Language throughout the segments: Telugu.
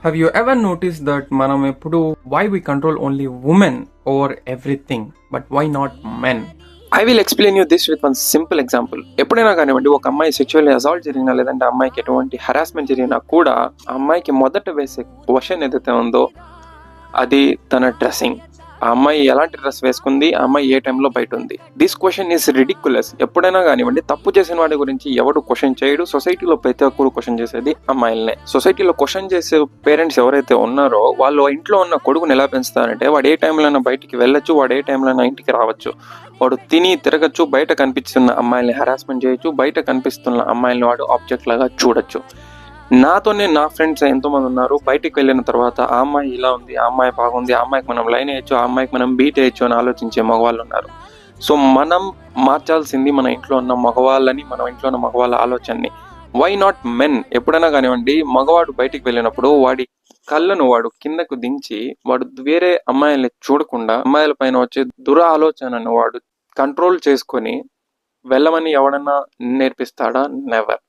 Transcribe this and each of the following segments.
Have you ever noticed that మనం ఎప్పుడు why we control only women over everything but why not men? I will explain you this with one simple example. ఎప్పుడైనా కానివ్వండి, ఒక అమ్మాయి సెక్షువల్లీ అసాల్ట్ జరిగినా లేదంటే అమ్మాయికి ఎటువంటి హరాస్మెంట్ జరిగినా కూడా ఆ అమ్మాయికి మొదట వేసే క్వశ్చన్ ఏదైతే ఉందో అది తన డ్రెస్సింగ్. ఆ అమ్మాయి ఎలాంటి డ్రెస్ వేసుకుంది, ఆ అమ్మాయి ఏ టైంలో బయట ఉంది. This question is ridiculous. ఎప్పుడైనా కానివ్వండి, తప్పు చేసిన వాడి గురించి ఎవడు క్వశ్చన్ చేయడు. సొసైటీలో ప్రతి ఒక్కరు క్వశ్చన్ చేసేది అమ్మాయిలనే. సొసైటీలో క్వశ్చన్ చేసే పేరెంట్స్ ఎవరైతే ఉన్నారో వాళ్ళు ఇంట్లో ఉన్న కొడుకుని ఎలా పెంచుతారంటే, వాడు ఏ టైంలో బయటికి వెళ్ళొచ్చు, వాడు ఏ టైంలో ఇంటికి రావచ్చు, వాడు తిని తిరగచ్చు, బయట కనిపిస్తున్న అమ్మాయిల్ని హరాస్మెంట్ చేయొచ్చు, బయట కనిపిస్తున్న అమ్మాయిల్ని వాడు ఆబ్జెక్ట్ లాగా చూడొచ్చు. నాతోనే నా ఫ్రెండ్స్ ఎంతోమంది ఉన్నారు, బయటికి వెళ్ళిన తర్వాత ఆ అమ్మాయి ఇలా ఉంది, ఆ అమ్మాయి బాగుంది, ఆ అమ్మాయికి మనం లైన్ వేయచ్చు, ఆ అమ్మాయికి మనం బీట్ వేయచ్చు అని ఆలోచించే మగవాళ్ళు ఉన్నారు. సో మనం మార్చాల్సింది మన ఇంట్లో ఉన్న మగవాళ్ళని, మన ఇంట్లో ఉన్న మగవాళ్ళ ఆలోచనని. Why not men? ఎప్పుడైనా కానివ్వండి, మగవాడు బయటికి వెళ్ళినప్పుడు వాడి కళ్ళను వాడు కిందకు దించి వాడు వేరే అమ్మాయిల్ని చూడకుండా అమ్మాయిల పైన వచ్చే దురాలోచనను వాడు కంట్రోల్ చేసుకొని వెళ్ళమని ఎవడన్నా నేర్పిస్తాడా? నెవర్.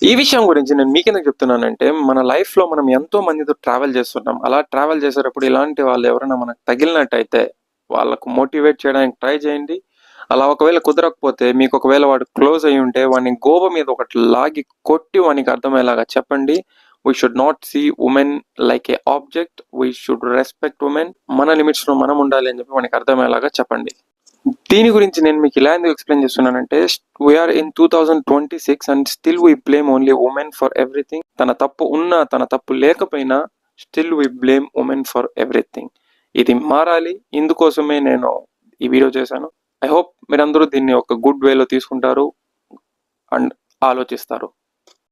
ఈ విషయం గురించి నేను మీకెందుకు చెప్తున్నానంటే, మన లైఫ్లో మనం ఎంతో మందితో ట్రావెల్ చేస్తున్నాం. అలా ట్రావెల్ చేసేటప్పుడు ఇలాంటి వాళ్ళు ఎవరైనా మనకు తగిలినట్టయితే వాళ్ళకు మోటివేట్ చేయడానికి ట్రై చేయండి. అలా ఒకవేళ కుదరకపోతే, మీకు ఒకవేళ వాడు క్లోజ్ అయ్యి ఉంటే వాడిని గోవ మీద ఒకటి లాగి కొట్టి వానికి అర్థమయ్యేలాగా చెప్పండి. We should not see women like a object, we should respect women. మన లిమిట్స్లో మనం ఉండాలి అని చెప్పి వానికి అర్థమయ్యేలాగా చెప్పండి. దీని గురించి నేను మీకు ఇలా ఎందుకు ఎక్స్ప్లెయిన్ చేస్తున్నానంటే, we are in 2026 and still we blame only women for everything. తన తప్పు ఉన్నా తన తప్పు లేకపోయినా still we blame women for everything. ఇది మారాలి. ఇందుకోసమే నేను ఈ వీడియో చేశాను. ఐ హోప్ మీరందరూ దీన్ని ఒక గుడ్ వేలో తీసుకుంటారు అండ్ ఆలోచిస్తారు.